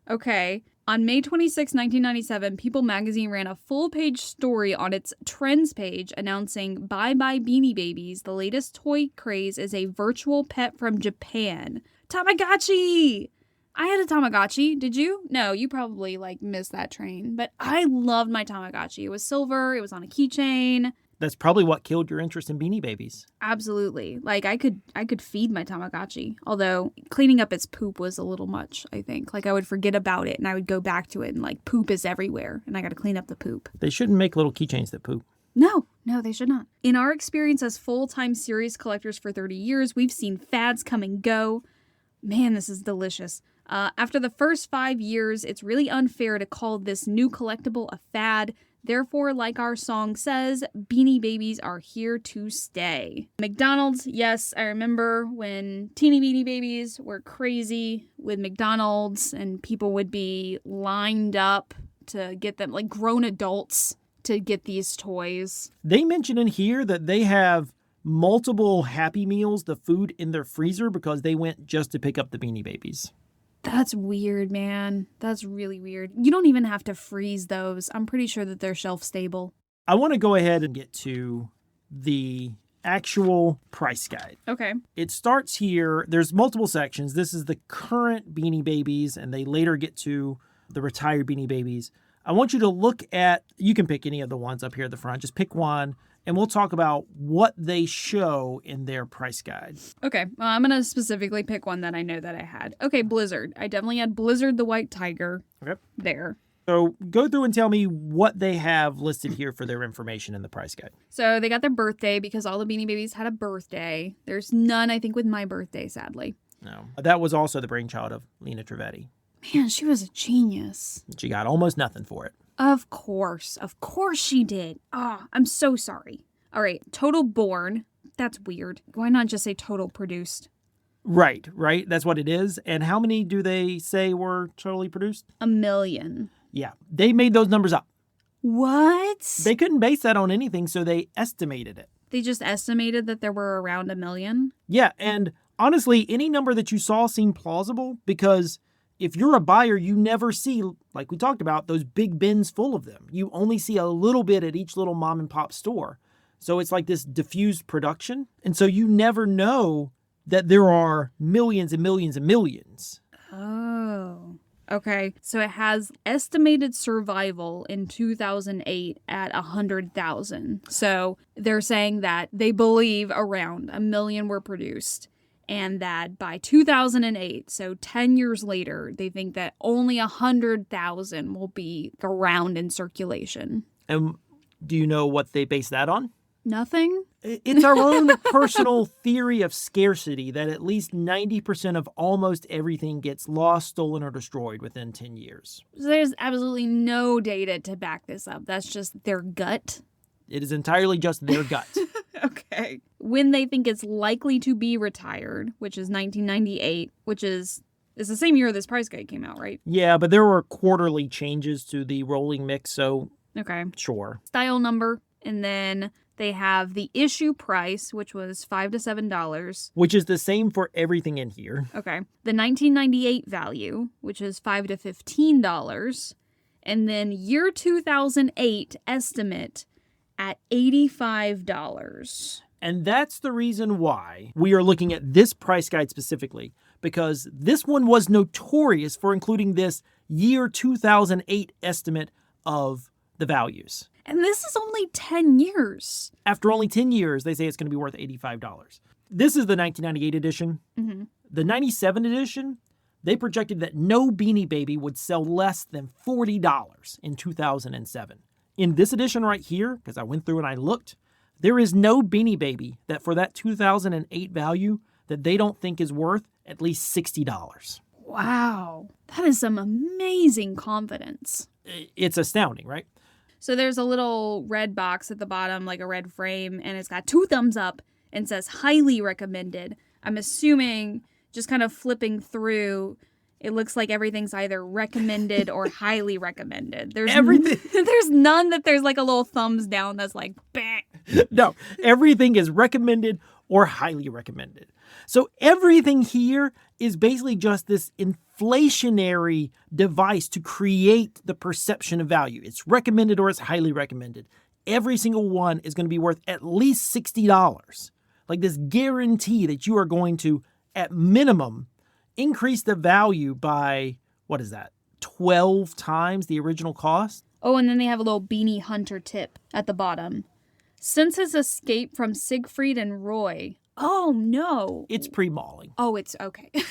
Okay. On May 26, 1997, People magazine ran a full-page story on its trends page announcing Bye Bye Beanie Babies. The latest toy craze is a virtual pet from Japan. Tamagotchi! I had a Tamagotchi. Did you? No, you probably missed that train. But I loved my Tamagotchi. It was silver. It was on a keychain. That's probably what killed your interest in Beanie Babies. Absolutely. I could feed my Tamagotchi. Although cleaning up its poop was a little much, I think. I would forget about it and I would go back to it and poop is everywhere and I got to clean up the poop. They shouldn't make little keychains that poop. No, they should not. In our experience as full-time series collectors for 30 years, we've seen fads come and go. Man, this is delicious. After the first 5 years, it's really unfair to call this new collectible a fad. Therefore, like our song says, Beanie Babies are here to stay. McDonald's, yes, I remember when teeny Beanie Babies were crazy with McDonald's and people would be lined up to get them, grown adults to get these toys. They mention in here that they have multiple Happy Meals, the food in their freezer, because they went just to pick up the Beanie Babies. That's weird, man. That's really weird. You don't even have to freeze those. I'm pretty sure that they're shelf stable. I want to go ahead and get to the actual price guide. Okay. It starts here. There's multiple sections. This is the current Beanie Babies, and they later get to the retired Beanie Babies. I want you to look at, you can pick any of the ones up here at the front. Just pick one, and we'll talk about what they show in their price guide. Okay. Well, I'm going to specifically pick one that I know that I had. Okay, Blizzard. I definitely had Blizzard the White Tiger. Okay. There. So go through and tell me what they have listed here for their information in the price guide. So they got their birthday because all the Beanie Babies had a birthday. There's none, I think, with my birthday, sadly. No. That was also the brainchild of Lena Trevetti. Man, she was a genius. She got almost nothing for it. Of course she did. I'm so sorry. All right, Total Born. That's weird. Why not just say Total Produced? Right. That's what it is. And how many do they say were totally produced? 1 million. Yeah, they made those numbers up. What? They couldn't base that on anything, so they estimated it. They just estimated that there were around 1 million? Yeah, and honestly, any number that you saw seemed plausible because if you're a buyer, you never see, like we talked about, those big bins full of them. You only see a little bit at each little mom and pop store. So it's like this diffused production. And so you never know that there are millions and millions and millions. Oh, okay. So it has estimated survival in 2008 at 100,000. So they're saying that they believe around 1 million were produced. And that by 2008, so 10 years later, they think that only 100,000 will be around in circulation. And do you know what they base that on? Nothing? It's our own personal theory of scarcity that at least 90% of almost everything gets lost, stolen, or destroyed within 10 years. So there's absolutely no data to back this up. That's just their gut. It is entirely just their gut. Okay. When they think it's likely to be retired, which is 1998, which is the same year this price guide came out, right? Yeah, but there were quarterly changes to the rolling mix, so Okay. sure. Style number, and then They have the issue price, which was $5 to $7. Which is the same for everything in here. Okay. The 1998 value, which is $5 to $15. And then year 2008 estimate at $85. And that's the reason why we are looking at this price guide specifically, because this one was notorious for including this year 2008 estimate of the values. And this is only 10 years. After only 10 years, they say it's going to be worth $85. This is the 1998 edition. Mm-hmm. The 97 edition, they projected that no Beanie Baby would sell less than $40 in 2007. In this edition right here, because I went through and I looked, there is no Beanie Baby that for that 2008 value that they don't think is worth at least $60. Wow. That is some amazing confidence. It's astounding, right? So there's a little red box at the bottom, like a red frame, and it's got 2 thumbs up and says highly recommended. I'm assuming, just kind of flipping through, it looks like everything's either recommended or highly recommended. There's Everything. There's none that there's like a little thumbs down that's like, bah. No, everything is recommended or highly recommended. So everything here is basically just this inflationary device to create the perception of value. It's recommended or it's highly recommended. Every single one is going to be worth at least $60. Like this guarantee that you are going to, at minimum, increase the value by, 12 times the original cost? Oh, and then they have a little Beanie Hunter tip at the bottom. Since his escape from Siegfried and Roy. Oh, no. It's pre-mauling. Oh, it's okay. I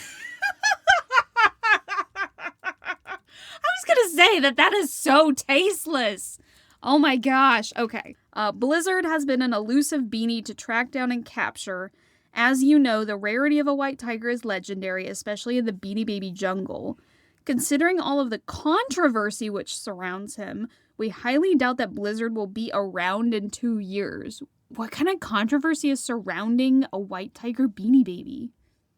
was going to say that is so tasteless. Oh my gosh. Okay. Blizzard has been an elusive beanie to track down and capture. As you know, the rarity of a white tiger is legendary, especially in the Beanie Baby jungle. Considering all of the controversy which surrounds him, we highly doubt that Blizzard will be around in 2 years. What kind of controversy is surrounding a white tiger Beanie Baby?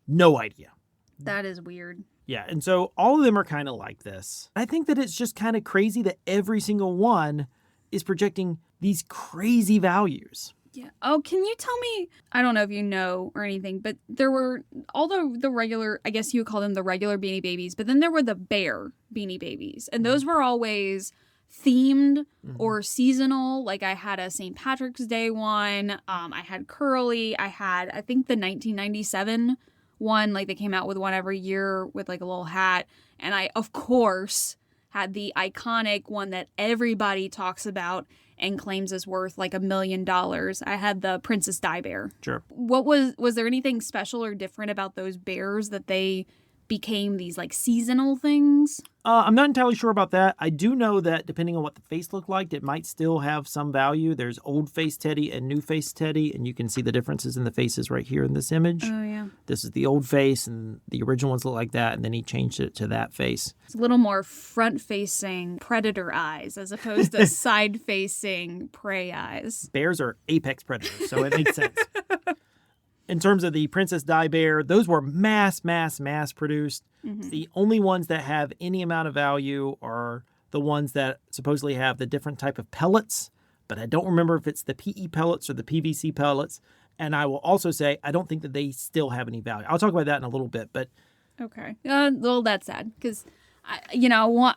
No idea. That is weird. Yeah, and so all of them are kind of like this. I think that it's just kind of crazy that every single one is projecting these crazy values. Yeah. Oh, can you tell me, I don't know if you know or anything, but there were all the regular, I guess you would call them the regular Beanie Babies, but then there were the bear Beanie Babies. And those were always themed or seasonal. Like I had a St. Patrick's Day one. I had Curly. I think the 1997 one, like they came out with one every year with like a little hat. And I, of course, had the iconic one that everybody talks about and claims is worth like $1 million. I had the Princess Di Bear. Sure. What was there anything special or different about those bears that they became these like seasonal things? I'm not entirely sure about that. I do know that depending on what the face looked like, it might still have some value. There's old face Teddy and new face Teddy, and you can see the differences in the faces right here in this image. Oh, yeah. This is the old face, and the original ones look like that, and then he changed it to that face. It's a little more front-facing predator eyes as opposed to side-facing prey eyes. Bears are apex predators, so it makes sense. In terms of the Princess Di Bear, those were mass produced. Mm-hmm. The only ones that have any amount of value are the ones that supposedly have the different type of pellets, but I don't remember if it's the PE pellets or the PVC pellets. And I will also say, I don't think that they still have any value. I'll talk about that in a little bit, but... Okay. Well, that's sad, because, I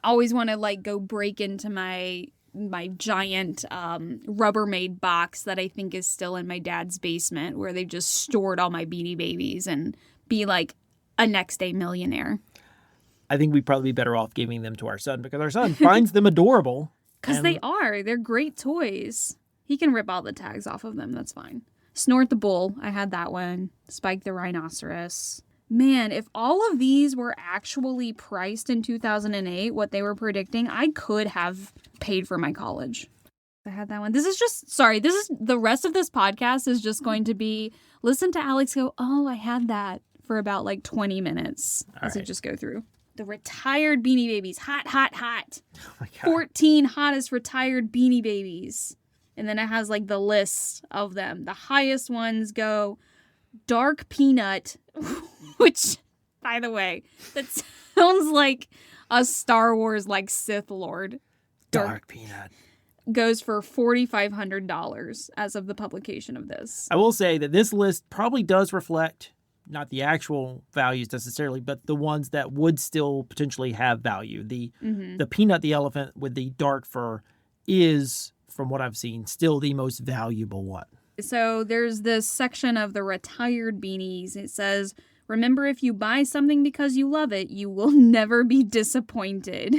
always want to, like, go break into my giant Rubbermaid box that I think is still in my dad's basement, where they've just stored all my Beanie Babies, and be like a next day millionaire. I think we'd probably be better off giving them to our son, because our son finds them adorable. Because they are. They're great toys. He can rip all the tags off of them. That's fine. Snort the Bull. I had that one. Spike the Rhinoceros. Man, if all of these were actually priced in 2008, what they were predicting, I could have paid for my college. I had that one. This is the rest of this podcast is just going to be listen to Alex go, oh, I had that, for about like 20 minutes as I just go through. The retired Beanie Babies. Hot. Oh my God. 14 hottest retired Beanie Babies. And then it has like the list of them. The highest ones go Dark Peanut, which, by the way, that sounds like a Star Wars like Sith Lord. Dark Peanut. goes for $4,500 as of the publication of this. I will say that this list probably does reflect not the actual values necessarily, but the ones that would still potentially have value. The peanut, the elephant with the dark fur, is, from what I've seen, still the most valuable one. So there's this section of the retired beanies. It says, remember, if you buy something because you love it, you will never be disappointed.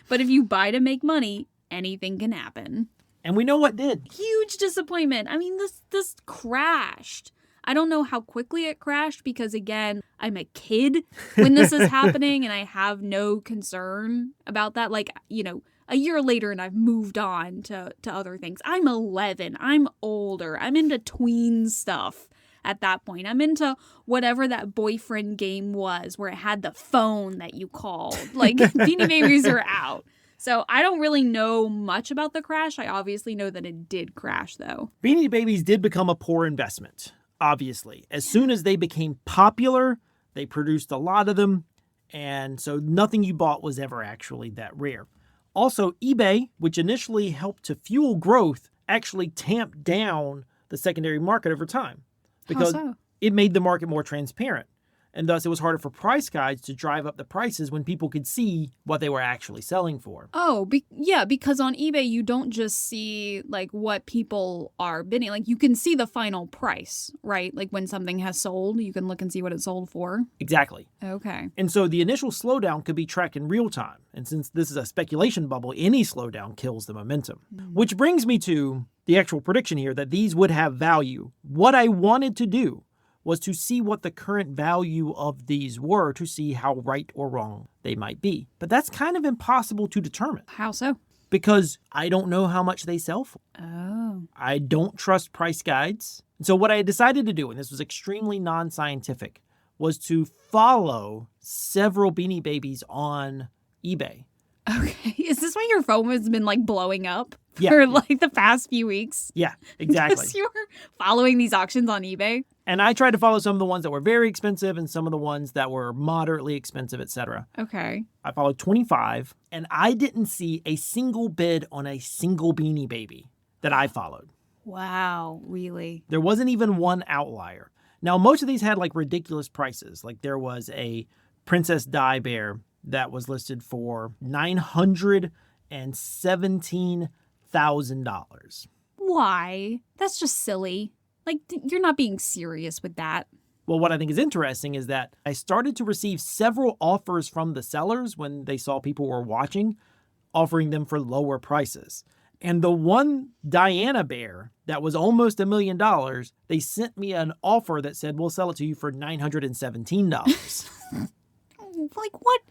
But if you buy to make money, anything can happen. And we know what did. Huge disappointment. I mean, this crashed. I don't know how quickly it crashed because, again, I'm a kid when this is happening and I have no concern about that. Like, you know, a year later and I've moved on to other things. I'm 11. I'm older. I'm into tween stuff at that point. I'm into whatever that boyfriend game was where it had the phone that you called. Like, Beanie Babies are out. So I don't really know much about the crash. I obviously know that it did crash, though. Beanie Babies did become a poor investment, obviously. As soon as they became popular, they produced a lot of them, and so nothing you bought was ever actually that rare. Also, eBay, which initially helped to fuel growth, actually tamped down the secondary market over time because it made the market more transparent. And thus, it was harder for price guides to drive up the prices when people could see what they were actually selling for. Oh, yeah, because on eBay, you don't just see, like, what people are bidding. Like, you can see the final price, right? Like, when something has sold, you can look and see what it sold for. Exactly. Okay. And so the initial slowdown could be tracked in real time. And since this is a speculation bubble, any slowdown kills the momentum. Which brings me to the actual prediction here that these would have value. What I wanted to do was to see what the current value of these were to see how right or wrong they might be. But that's kind of impossible to determine. How so? Because I don't know how much they sell for. Oh. I don't trust price guides. And so what I decided to do, and this was extremely non-scientific, was to follow several Beanie Babies on eBay. Okay. Is this why your phone has been, like, blowing up Yeah. for, like, the past few weeks? Yeah, exactly. Because you were following these auctions on eBay? And I tried to follow some of the ones that were very expensive and some of the ones that were moderately expensive, etc. Okay. I followed 25, and I didn't see a single bid on a single Beanie Baby that I followed. Wow, really? There wasn't even one outlier. Now, most of these had, like, ridiculous prices. Like, there was a Princess Di Bear that was listed for $917,000. Why? That's just silly. Like, you're not being serious with that. Well, what I think is interesting is that I started to receive several offers from the sellers when they saw people were watching, offering them for lower prices. And the one Diana Bear that was almost $1 million, they sent me an offer that said, we'll sell it to you for $917. Like, what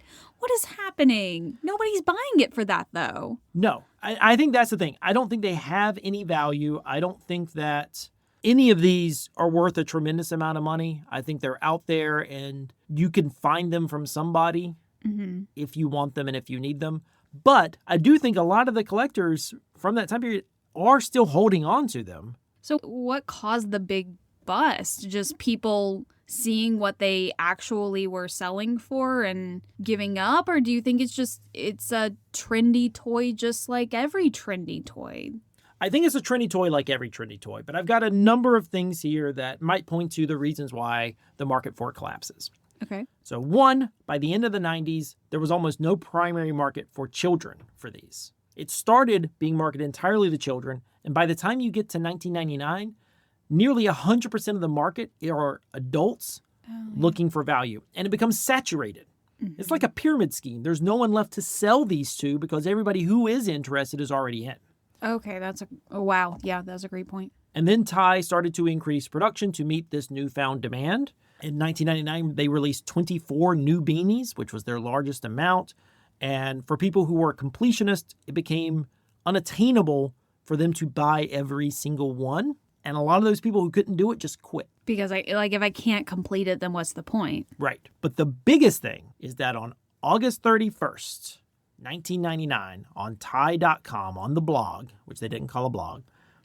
is happening? Nobody's buying it for that, though. No, I think that's the thing. I don't think they have any value. I don't think that any of these are worth a tremendous amount of money. I think they're out there and you can find them from somebody if you want them and if you need them. But I do think a lot of the collectors from that time period are still holding on to them. So what caused the big bust? Just people seeing what they actually were selling for and giving up? Or do you think it's a trendy toy just like every trendy toy? I think it's a trendy toy like every trendy toy, but I've got a number of things here that might point to the reasons why the market for it collapses. Okay. So one, by the end of the 90s, there was almost no primary market for children for these. It started being marketed entirely to children, and by the time you get to 1999, nearly 100% of the market are adults looking for value, and it becomes saturated. It's like a pyramid scheme. There's no one left to sell these to because everybody who is interested is already in. Okay, wow. Yeah, that's a great point. And then Ty started to increase production to meet this newfound demand. In 1999, they released 24 new beanies, which was their largest amount. And for people who were completionists, it became unattainable for them to buy every single one. And a lot of those people who couldn't do it just quit. Because if I can't complete it, then what's the point? Right. But the biggest thing is that on August 31st, 1999, on Ty.com, on the blog, which they didn't call a blog,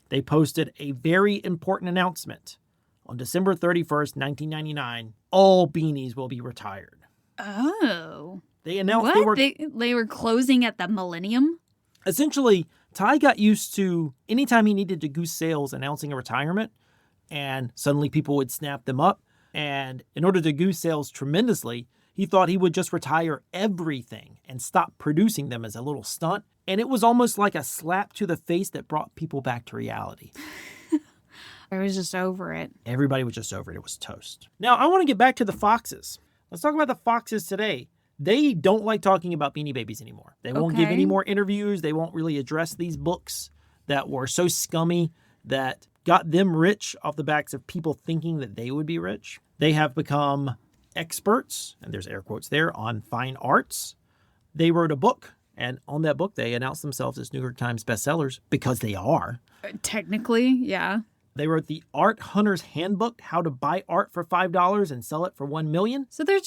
they posted a very important announcement. On December 31st, 1999, all beanies will be retired. Oh. They announced What? They were closing at the millennium? Essentially, Ty got used to anytime he needed to goose sales announcing a retirement, and suddenly people would snap them up. And in order to goose sales tremendously, he thought he would just retire everything and stop producing them as a little stunt. And it was almost like a slap to the face that brought people back to reality. I was just over it. Everybody was just over it. It was toast. Now, I want to get back to the foxes. Let's talk about the foxes today. They don't like talking about Beanie Babies anymore. They won't give any more interviews. They won't really address these books that were so scummy that got them rich off the backs of people thinking that they would be rich. They have become experts, and there's air quotes there, on fine arts. They wrote a book, and on that book, they announced themselves as New York Times bestsellers because they are. Technically, yeah. They wrote the Art Hunter's Handbook, how to buy art for $5 and sell it for $1 million. So they're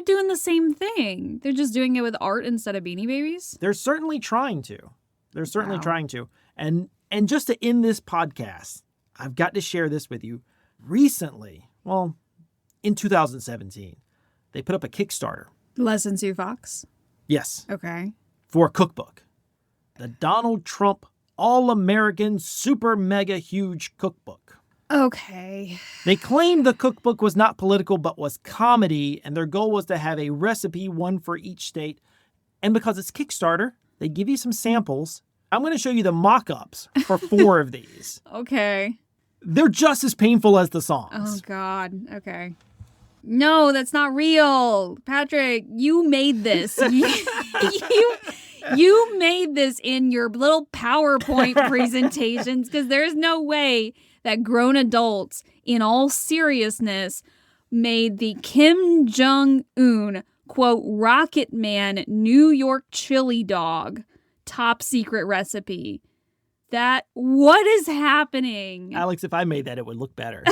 doing the same thing. They're just doing it with art instead of Beanie Babies. They're certainly trying to. And just to end this podcast, I've got to share this with you. Recently, well, in 2017, they put up a Kickstarter. Lesson to Fox. Yes. Okay. For a cookbook. The Donald Trump All-American Super Mega Huge Cookbook. Okay. They claimed the cookbook was not political but was comedy, and their goal was to have a recipe, one for each state. And because it's Kickstarter, they give you some samples. I'm going to show you the mock-ups for 4 of these. Okay. They're just as painful as the Oh, songs. God. Okay. No, that's not real. Patrick, you made this. You made this in your little PowerPoint presentations because there's no way that grown adults, in all seriousness, made the Kim Jong-un, quote, Rocket Man New York chili dog top secret recipe. What is happening? Alex, if I made that, it would look better.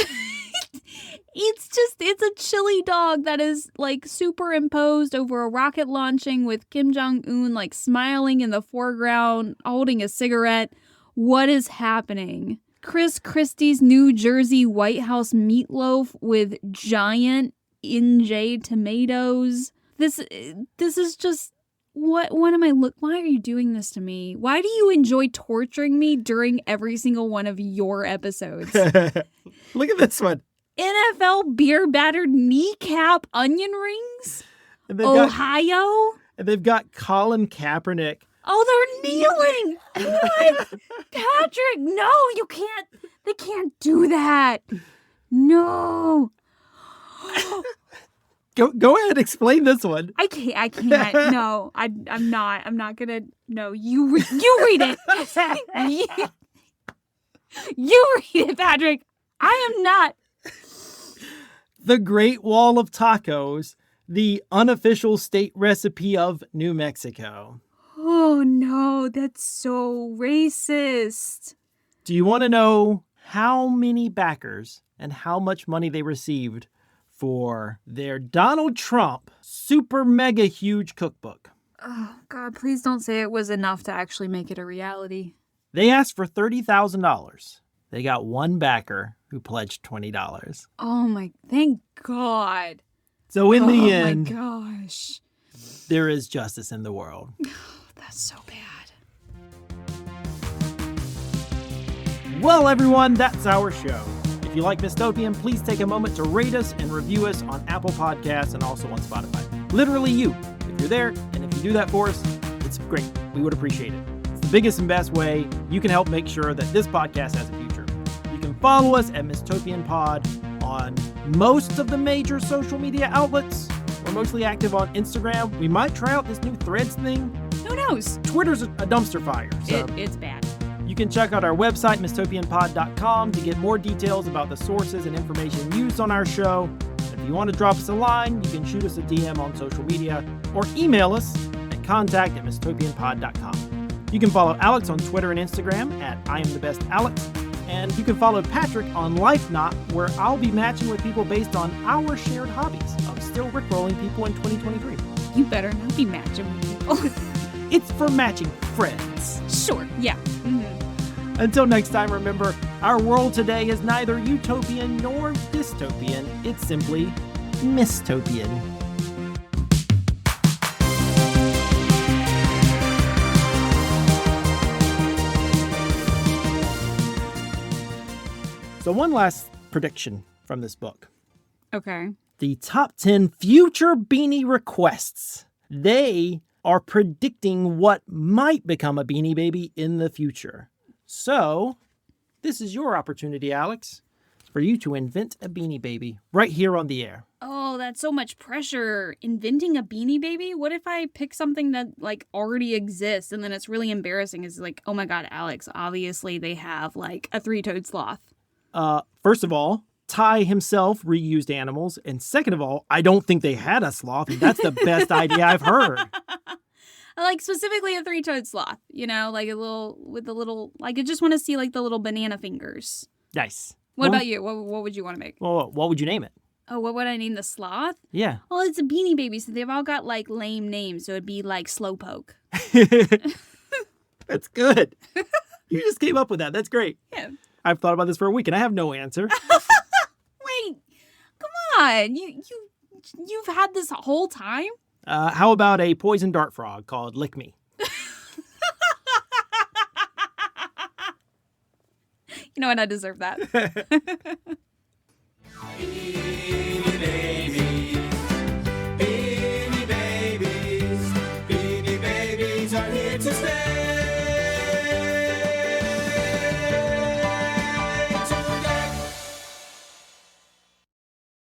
It's a chili dog that is like superimposed over a rocket launching with Kim Jong-un like smiling in the foreground, holding a cigarette. What is happening? Chris Christie's New Jersey White House meatloaf with giant NJ tomatoes. This is just what am I why are you doing this to me? Why do you enjoy torturing me during every single one of your episodes? Look at this one. NFL beer battered kneecap onion rings? And Ohio? they've got Colin Kaepernick. Oh, they're kneeling. What? Patrick, no, you can't. They can't do that. No. Go ahead, explain this one. I can't. No, I'm not gonna. No, you read it. You read it, Patrick. I am not. The Great Wall of Tacos, the unofficial state recipe of New Mexico. Oh no, that's so racist. Do you want to know how many backers and how much money they received for their Donald Trump super mega huge cookbook? Oh God, please don't say it was enough to actually make it a reality. They asked for $30,000. They got one backer who pledged $20. Oh my, thank God. So in the end, oh my gosh, there is justice in the world. that's so bad. Well, everyone, that's our show. If you like Mistopian, please take a moment to rate us and review us on Apple Podcasts and also on Spotify. Literally you. If you're there, and if you do that for us, it's great. We would appreciate it. It's the biggest and best way you can help make sure that this podcast has a future. You can follow us at Mistopian Pod on most of the major social media outlets. We're mostly active on Instagram. We might try out this new Threads thing. Who knows? Twitter's a dumpster fire. So It's bad. you can check out our website, mistopianpod.com, to get more details about the sources and information used on our show. And if you want to drop us a line, you can shoot us a DM on social media or email us at contact@mistopianpod.com. You can follow Alex on Twitter and Instagram at IamTheBestAlex. And you can follow Patrick on LifeKnot, where I'll be matching with people based on our shared hobbies of still rickrolling people in 2023. You better not be matching with people. It's for matching friends. Sure, yeah. Mm-hmm. Until next time, remember, our world today is neither utopian nor dystopian. It's simply mistopian. So one last prediction from this book. Okay. The top 10 future Beanie requests. They are predicting what might become a Beanie Baby in the future. So, this is your opportunity, Alex, for you to invent a Beanie Baby right here on the air. Oh, that's so much pressure. Inventing a Beanie Baby? What if I pick something that, like, already exists and then it's really embarrassing? It's like, oh my god, Alex, obviously they have, like, a three-toed sloth. First of all, Ty himself reused animals. And second of all, I don't think they had a sloth. And that's the best idea I've heard. Like, specifically a three-toed sloth, you know, like I just want to see, like, the little banana fingers. Nice. What about you? What would you want to make? Well, what would you name it? Oh, what would I name the sloth? Yeah. Well, it's a Beanie Baby, so they've all got, like, lame names, so it'd be, like, Slowpoke. That's good. You just came up with that. That's great. Yeah. I've thought about this for a week and I have no answer. Wait, come on. You've had this whole time? How about a poison dart frog called Lick Me? You know what? I deserve that. Beanie